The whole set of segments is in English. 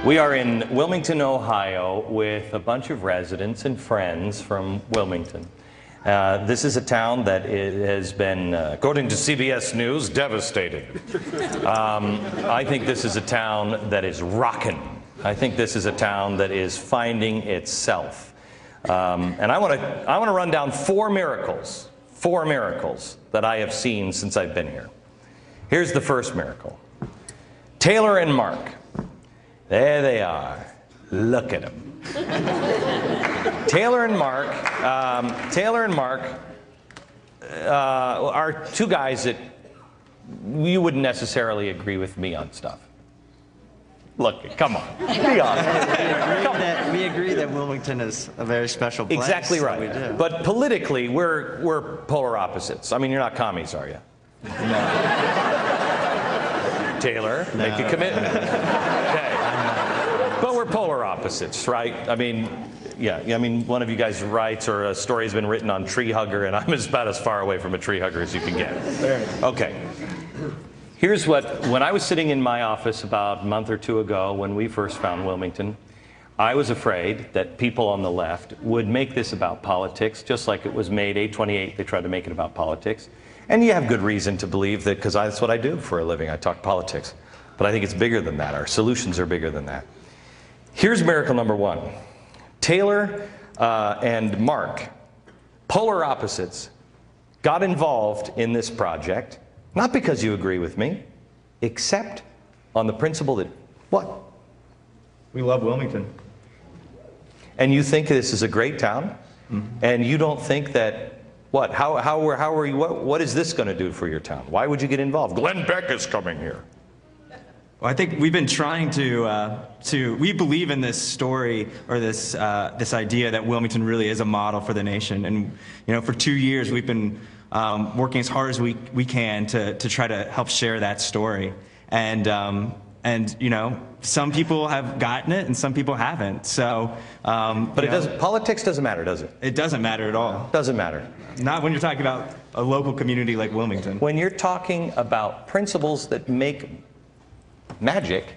We are in Wilmington, Ohio, with a bunch of residents and friends from Wilmington. This is a town that has been, according to CBS News, devastated. I think this is a town that is rocking. I think this is a town that is finding itself. And I want to run down four miracles that I have seen since I've been here. Here's the first miracle. Taylor and Mark. There they are. Look at them. Taylor and Mark are two guys that you wouldn't necessarily agree with me on stuff. Look, come on. Be honest. We agree that Wilmington is a very special place. Exactly right. We do. But politically, we're polar opposites. I mean, you're not commies, are you? No. Taylor, make a commitment. Okay. But we're polar opposites, right? I mean, yeah. I mean, one of you guys writes, or a story has been written on tree hugger, and I'm about as far away from a tree hugger as you can get. Okay. Here's when I was sitting in my office about a month or two ago when we first found Wilmington, I was afraid that people on the left would make this about politics, just like it was made 828, they tried to make it about politics. And you have good reason to believe that, because that's what I do for a living. I talk politics. But I think it's bigger than that. Our solutions are bigger than that. Here's miracle number one. Taylor and Mark, polar opposites, got involved in this project, not because you agree with me, except on the principle that, what? We love Wilmington. And you think this is a great town? Mm-hmm. And you don't think that, what? How are you, what is this going to do for your town? Why would you get involved? Glenn Beck is coming here. Well, I think we've been trying to we believe in this story, or this idea that Wilmington really is a model for the nation. And, you know, for 2 years we've been working as hard as we can to try to help share that story. And you know, some people have gotten it and some people haven't. So, but it doesn't. Politics doesn't matter, does it? It doesn't matter at all. Doesn't matter. Not when you're talking about a local community like Wilmington. When you're talking about principles that make magic,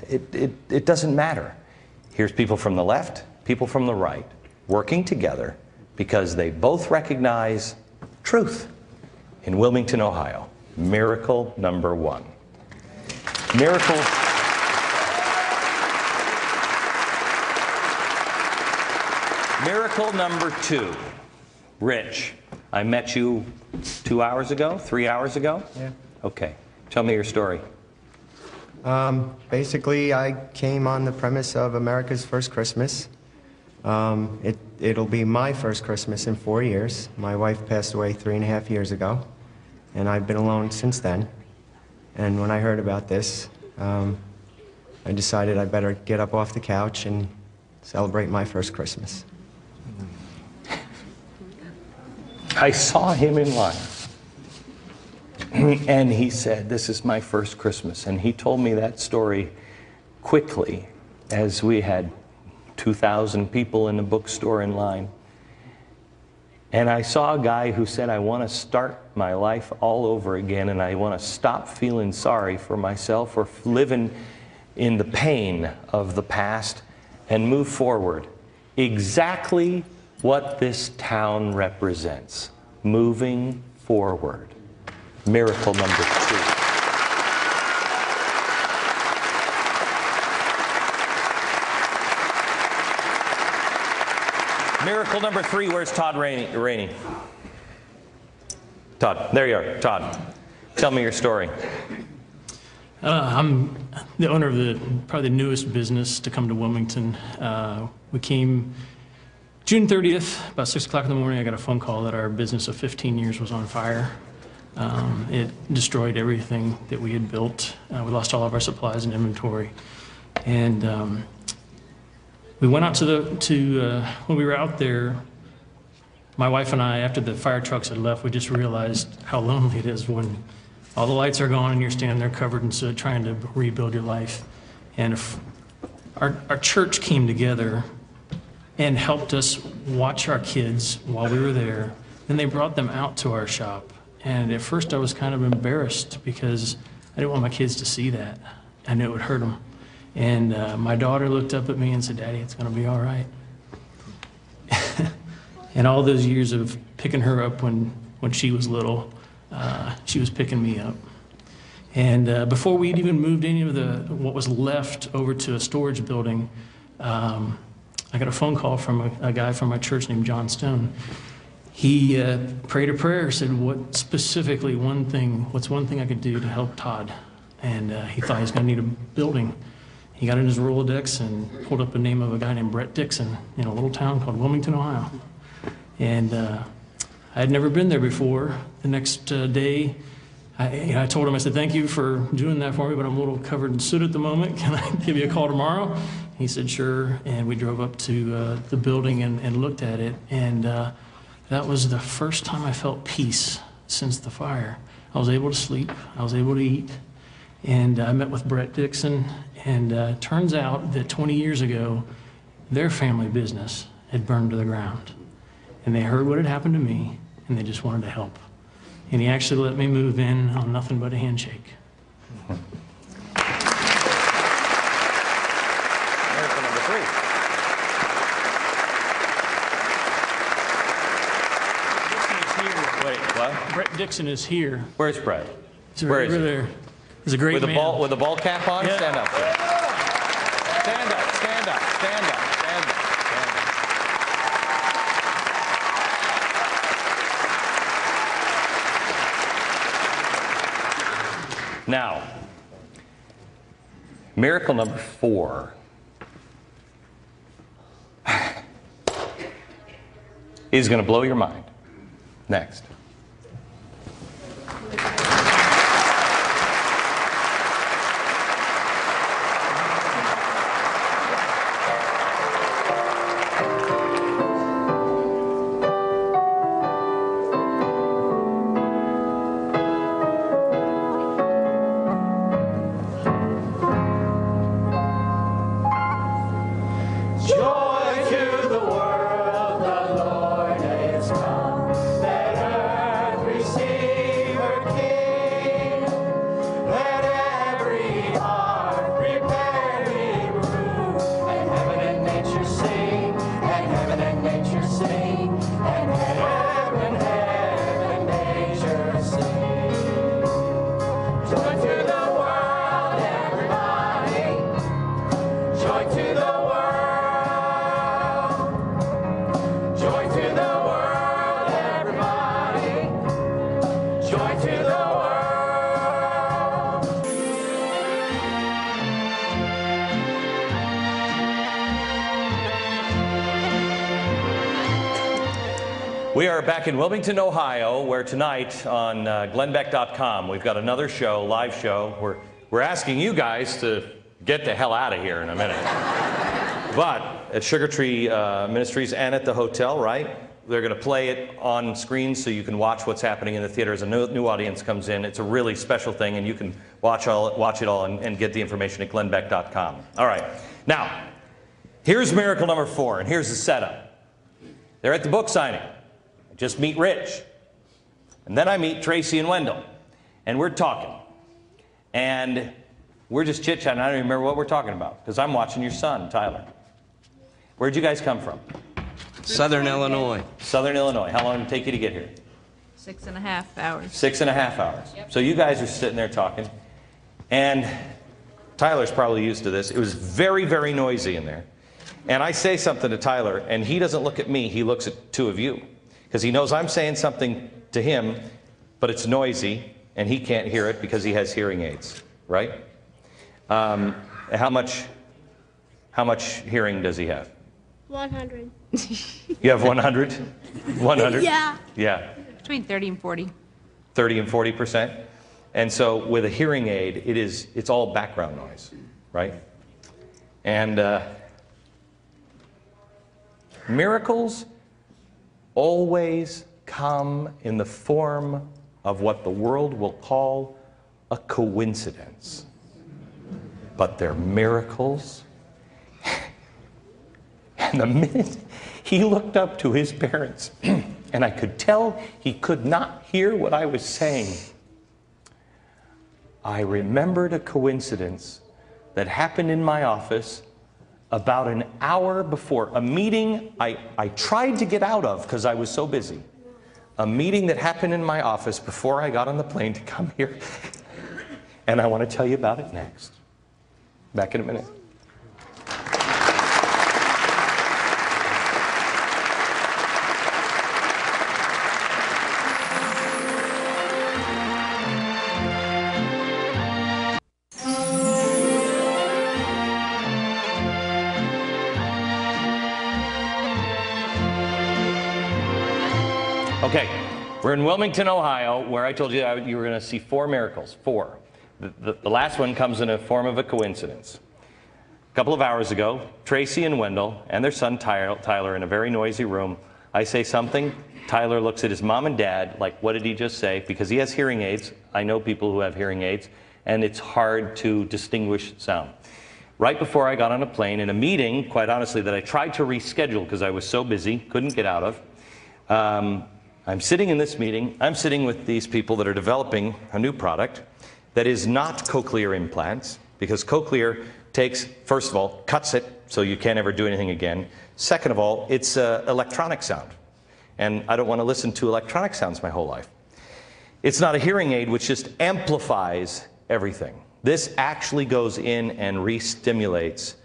it doesn't matter. Here's people from the left, people from the right, working together because they both recognize truth. In Wilmington, Ohio, miracle number one. Miracle number two. Rich, I met you 2 hours ago, 3 hours ago? Yeah. Okay. Tell me your story. Basically, I came on the premise of America's First Christmas. It'll be my first Christmas in 4 years. My wife passed away 3.5 years ago, and I've been alone since then. And when I heard about this, I decided I better get up off the couch and celebrate my first Christmas. I saw him in line. And he said, "This is my first Christmas." And he told me that story quickly, as we had 2,000 people in the bookstore in line. And I saw a guy who said, "I want to start my life all over again, and I want to stop feeling sorry for myself or living in the pain of the past and move forward." Exactly what this town represents. Moving forward. Miracle number two. Miracle number three, where's Todd Rainey? Todd, there you are. Todd, tell me your story. I'm the owner of probably the newest business to come to Wilmington. We came June 30th, about 6 o'clock in the morning. I got a phone call that our business of 15 years was on fire. It destroyed everything that we had built. We lost all of our supplies and inventory. And we went out when we were out there, my wife and I, after the fire trucks had left, we just realized how lonely it is when all the lights are gone and you're standing there covered in soot trying to rebuild your life. And if our church came together and helped us watch our kids while we were there. Then they brought them out to our shop. And at first I was kind of embarrassed because I didn't want my kids to see that. I knew it would hurt him. And my daughter looked up at me and said, "Daddy, it's going to be all right." And all those years of picking her up when she was little, she was picking me up. And before we'd even moved any of what was left over to a storage building, I got a phone call from a guy from my church named John Stone. He prayed a prayer, said, what's one thing I could do to help Todd? And he thought he was going to need a building. He got in his Rolodex and pulled up the name of a guy named Brett Dixon in a little town called Wilmington, Ohio. And I had never been there before. The next day, I told him, I said, "Thank you for doing that for me, but I'm a little covered in soot at the moment. Can I give you a call tomorrow?" He said, "Sure." And we drove up to the building and looked at it. And that was the first time I felt peace since the fire. I was able to sleep. I was able to eat. And I met with Brett Dixon. And turns out that 20 years ago, their family business had burned to the ground. And they heard what had happened to me, and they just wanted to help. And he actually let me move in on nothing but a handshake. Miracle number 3. Wait, what? Brett Dixon is here. Where's Brett? He's Where right is over he? there. He's a great man. With a ball cap on? Yeah. Stand up, sir. Stand up, stand up, stand up, stand up, stand up. Now, miracle number 4 is going to blow your mind. Next. We are back in Wilmington, Ohio, where tonight on glenbeck.com we've got another show, live show. We're asking you guys to get the hell out of here in a minute. But at Sugar Tree Ministries and at the hotel, right? They're going to play it on screen so you can watch what's happening in the theater as a new audience comes in. It's a really special thing, and you can watch it all and get the information at glenbeck.com. All right. Now, here's miracle number 4, and here's the setup. They're at the book signing. Just meet Rich. And then I meet Tracy and Wendell. And we're talking. And we're just chit-chatting. I don't even remember what we're talking about because I'm watching your son, Tyler. Where'd you guys come from? Southern Illinois. Southern Illinois. How long did it take you to get here? 6.5 hours. 6.5 hours. Yep. So you guys are sitting there talking. And Tyler's probably used to this. It was very, very noisy in there. And I say something to Tyler, and he doesn't look at me. He looks at 2 of you. Because he knows I'm saying something to him, but it's noisy, and he can't hear it because he has hearing aids, right? How much hearing does he have? 100. You have 100? 100? Yeah. Yeah. Between 30 and 40. 30 and 40%? And so with a hearing aid, it's all background noise, right? And miracles always come in the form of what the world will call a coincidence. But they're miracles. And the minute he looked up to his parents, and I could tell he could not hear what I was saying, I remembered a coincidence that happened in my office about an hour before a meeting I tried to get out of because I was so busy. A meeting that happened in my office before I got on the plane to come here. And I want to tell you about it next. Back in a minute. Okay, we're in Wilmington, Ohio, where I told you you were going to see 4 miracles. 4. The last one comes in a form of a coincidence. A couple of hours ago, Tracy and Wendell and their son Tyler in a very noisy room. I say something, Tyler looks at his mom and dad like, what did he just say? Because he has hearing aids. I know people who have hearing aids, and it's hard to distinguish sound. Right before I got on a plane in a meeting, quite honestly, that I tried to reschedule because I was so busy, couldn't get out of, I'm sitting in this meeting. I'm sitting with these people that are developing a new product that is not cochlear implants, because cochlear takes, first of all, cuts it so you can't ever do anything again. Second of all, it's electronic sound. And I don't want to listen to electronic sounds my whole life. It's not a hearing aid which just amplifies everything. This actually goes in and re-stimulates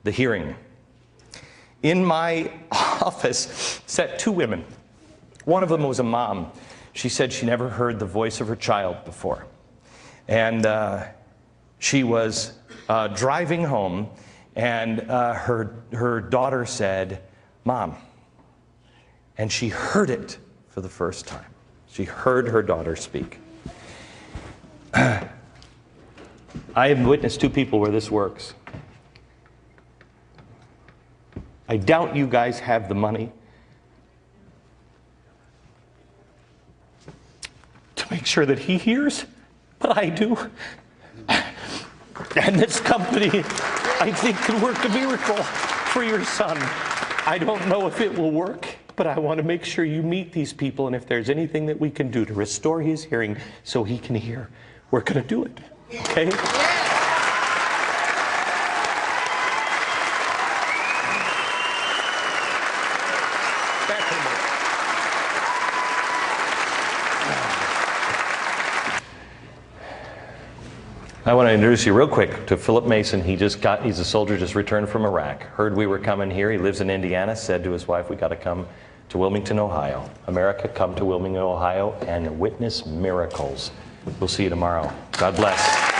the hearing. In my office sat 2 women. One of them was a mom. She said she never heard the voice of her child before. And she was driving home, and her daughter said, "Mom." And she heard it for the first time. She heard her daughter speak. I have witnessed 2 people where this works. I doubt you guys have the money to make sure that he hears, but I do. And this company, I think, can work a miracle for your son. I don't know if it will work, but I want to make sure you meet these people, and if there's anything that we can do to restore his hearing so he can hear, we're going to do it. Okay? I want to introduce you real quick to Philip Mason. He's a soldier just returned from Iraq. Heard we were coming here. He lives in Indiana. Said to his wife, we got to come to Wilmington, Ohio. America, come to Wilmington, Ohio and witness miracles. We'll see you tomorrow. God bless.